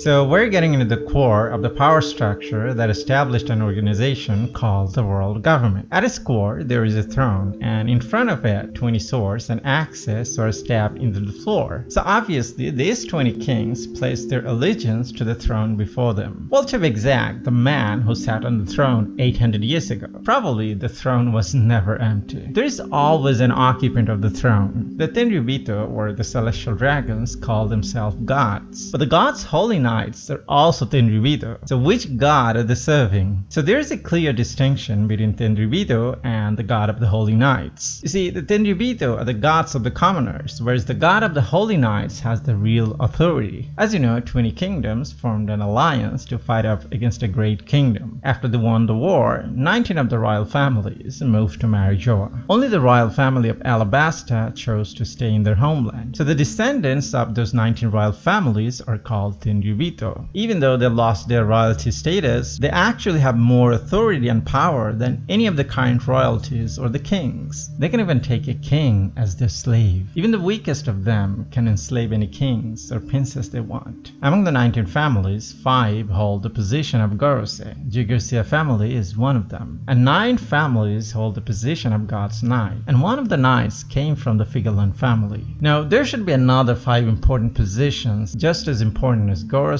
So we're getting into the core of the power structure that established an organization called the world government. At its core, there is a throne, and in front of it, 20 swords and axes are stabbed into the floor. So obviously, these 20 kings placed their allegiance to the throne before them. Well, to be exact, the man who sat on the throne 800 years ago. Probably the throne was never empty. There is always an occupant of the throne. The Tenryubito, or the celestial dragons, call themselves gods. But the gods' holy knights are also Tenryubito. So which god are they serving? So there is a clear distinction between Tenryubito and the god of the holy knights. You see, the Tenryubito are the gods of the commoners, whereas the god of the holy knights has the real authority. As you know, 20 kingdoms formed an alliance to fight up against a great kingdom. After they won the war, 19 of the royal families moved to Marijoa. Only the royal family of Alabasta chose to stay in their homeland. So the descendants of those 19 royal families are called Tenryubito. Even though they lost their royalty status, they actually have more authority and power than any of the current royalties or the kings. They can even take a king as their slave. Even the weakest of them can enslave any kings or princess they want. Among the 19 families, 5 hold the position of Gorosei. Jigursia family is one of them. And 9 families hold the position of God's Knight. And one of the knights came from the Figarland family. Now, there should be another 5 important positions just as important as Gorosei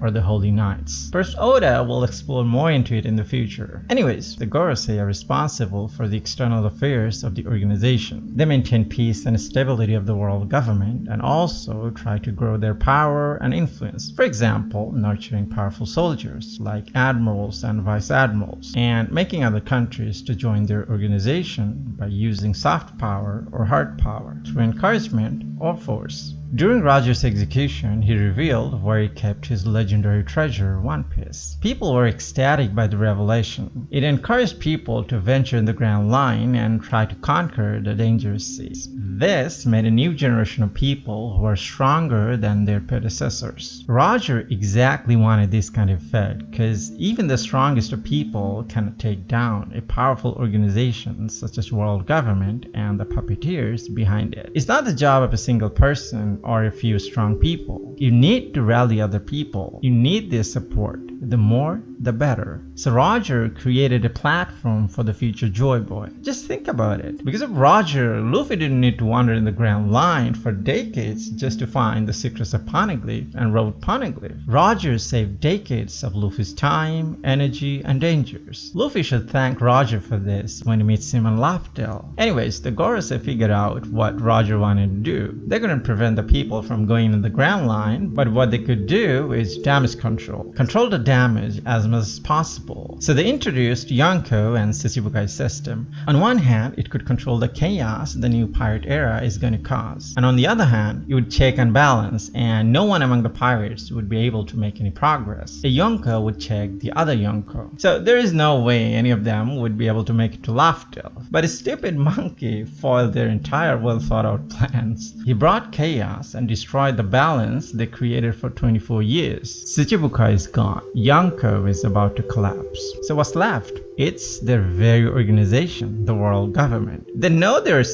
or the Holy Knights. First, Oda will explore more into it in the future. Anyways, the Gorosei are responsible for the external affairs of the organization. They maintain peace and stability of the world government and also try to grow their power and influence. For example, nurturing powerful soldiers like admirals and vice admirals, and making other countries to join their organization by using soft power or hard power through encouragement or force. During Roger's execution, he revealed where he kept his legendary treasure, One Piece. People were ecstatic by the revelation. It encouraged people to venture in the Grand Line and try to conquer the dangerous seas. This made a new generation of people who are stronger than their predecessors. Roger exactly wanted this kind of effect because even the strongest of people cannot take down a powerful organization such as world government and the puppeteers behind it. It's not the job of a single person or a few strong people. You need to rally other people. You need their support. The more, the better. So Roger created a platform for the future Joy Boy. Just think about it. Because of Roger, Luffy didn't need to wander in the Grand Line for decades just to find the secrets of Poneglyph and road Poneglyph. Roger saved decades of Luffy's time, energy, and dangers. Luffy should thank Roger for this when he meets him on Laftel. Anyways, the Gorosei figured out what Roger wanted to do. They couldn't prevent the people from going in the Grand Line, but what they could do is damage control. Control the damage as much as possible. So they introduced Yonko and Shichibukai's system. On one hand, it could control the chaos the new pirate era is going to cause. And on the other hand, it would check and balance, and no one among the pirates would be able to make any progress. A Yonko would check the other Yonko. So there is no way any of them would be able to make it to Laftel. But a stupid monkey foiled their entire well thought out plans. He brought chaos and destroyed the balance they created for 24 years. Shichibukai is gone. Yonko is about to collapse. So what's left? It's their very organization, the world government. They know there's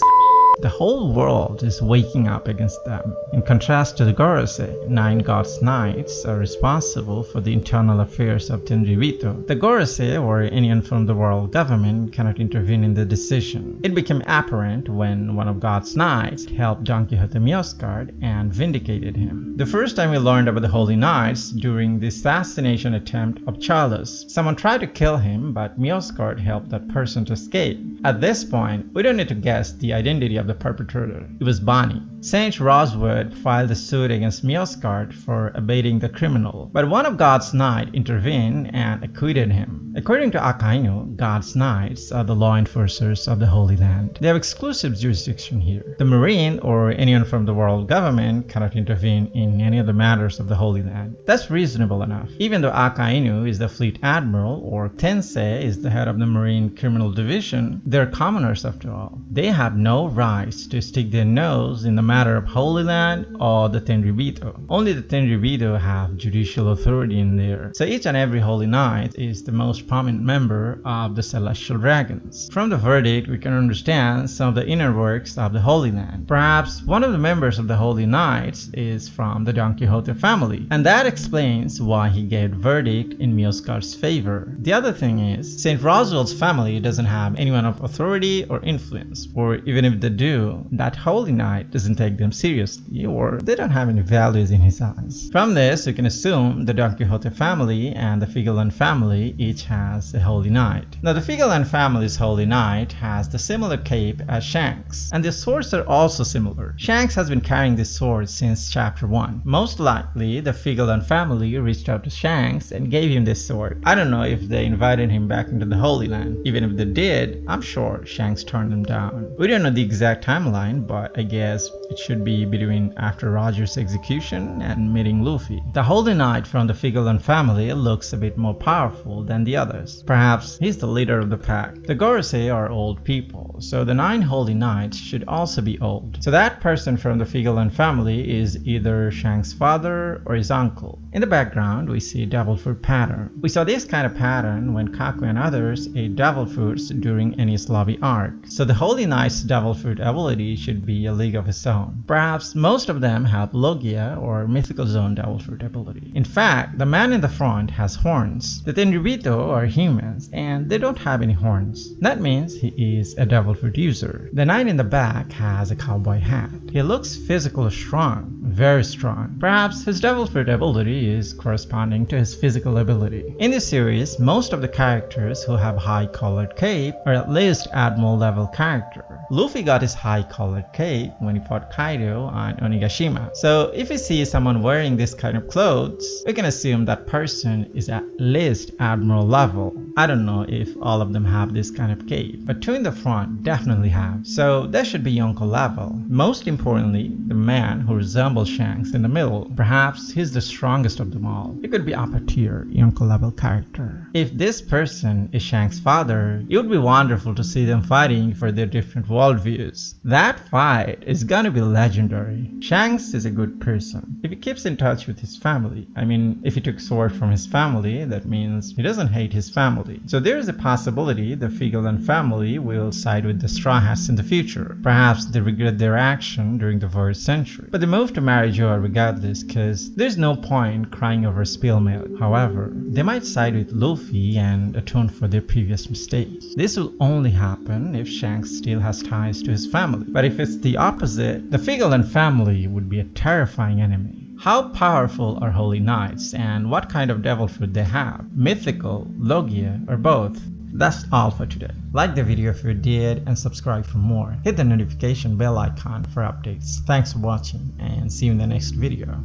the whole world is waking up against them. In contrast to the Gorosei, 9 Gods Knights are responsible for the internal affairs of Tenryubito. The Gorosei, or anyone from the world government, cannot intervene in the decision. It became apparent when one of God's Knights helped Don Quixote Mioscard and vindicated him. The first time we learned about the Holy Knights during the assassination attempt of Charles. Someone tried to kill him, but Mioscard helped that person to escape. At this point, we don't need to guess the identity of the perpetrator. It was Bonnie. Saint Roswood filed a suit against Mioscard for abating the criminal, but one of God's Knights intervened and acquitted him. According to Akainu, God's Knights are the law enforcers of the Holy Land. They have exclusive jurisdiction here. The Marine or anyone from the world government cannot intervene in any of the matters of the Holy Land. That's reasonable enough. Even though Akainu is the fleet admiral or Tensei is the head of the Marine Criminal Division, they're commoners after all. They have no right Knights to stick their nose in the matter of Holy Land or the Tenryubito. Only the Tenryubito have judicial authority in there, so each and every Holy Knight is the most prominent member of the Celestial Dragons. From the verdict, we can understand some of the inner works of the Holy Land. Perhaps one of the members of the Holy Knights is from the Don Quixote family, and that explains why he gave verdict in Mioscar's favor. The other thing is, St. Roswell's family doesn't have anyone of authority or influence, or even if they do, that Holy Knight doesn't take them seriously, or they don't have any values in his eyes. From this, we can assume the Don Quixote family and the Figarland family each has a Holy Knight. Now, the Figarland family's Holy Knight has the similar cape as Shanks, and their swords are also similar. Shanks has been carrying this sword since chapter 1. Most likely, the Figarland family reached out to Shanks and gave him this sword. I don't know if they invited him back into the Holy Land. Even if they did, I'm sure Shanks turned them down. We don't know the exact timeline, but I guess it should be between after Roger's execution and meeting Luffy. The Holy Knight from the Figarland family looks a bit more powerful than the others. Perhaps he's the leader of the pack. The Gorosei are old people, so the 9 Holy Knights should also be old. So that person from the Figarland family is either Shanks' father or his uncle. In the background, we see devil fruit pattern. We saw this kind of pattern when Kaku and others ate devil fruits during Enies Lobby arc. So the Holy Knight's devil fruit ability should be a league of its own. Perhaps most of them have Logia or Mythical Zoan devil fruit ability. In fact, the man in the front has horns. The Tenryubito are humans and they don't have any horns. That means he is a devil fruit user. The knight in the back has a cowboy hat. He looks physically strong, very strong. Perhaps his devil fruit ability is corresponding to his physical ability. In this series, most of the characters who have high colored cape are at least Admiral level character. Luffy got his high colored cape when he fought Kaido on Onigashima. So if we see someone wearing this kind of clothes, we can assume that person is at least Admiral level. I don't know if all of them have this kind of cape, but 2 in the front definitely have. So that should be Yonko level. Most importantly, the man who resembles Shanks in the middle. Perhaps he's the strongest of them all. He could be upper tier Yonko level character. If this person is Shanks' father, it would be wonderful to see them fighting for their different worldviews. That fight is gonna be legendary. Shanks is a good person. If he keeps in touch with his family, I mean, if he took sword from his family, that means he doesn't hate his family. So there is a possibility the Figarland family will side with the Straw Hats in the future. Perhaps they regret their action during the first century. But they move to marry Joa regardless, cause there's no point crying over spilled milk. However, they might side with Luffy and atone for their previous mistakes. This will only happen if Shanks still has ties to his family. But if it's the opposite, the Figarland family would be a terrifying enemy. How powerful are Holy Knights and what kind of devil fruit they have? Mythical, Logia, or both? That's all for today. Like the video if you did and subscribe for more. Hit the notification bell icon for updates. Thanks for watching and see you in the next video.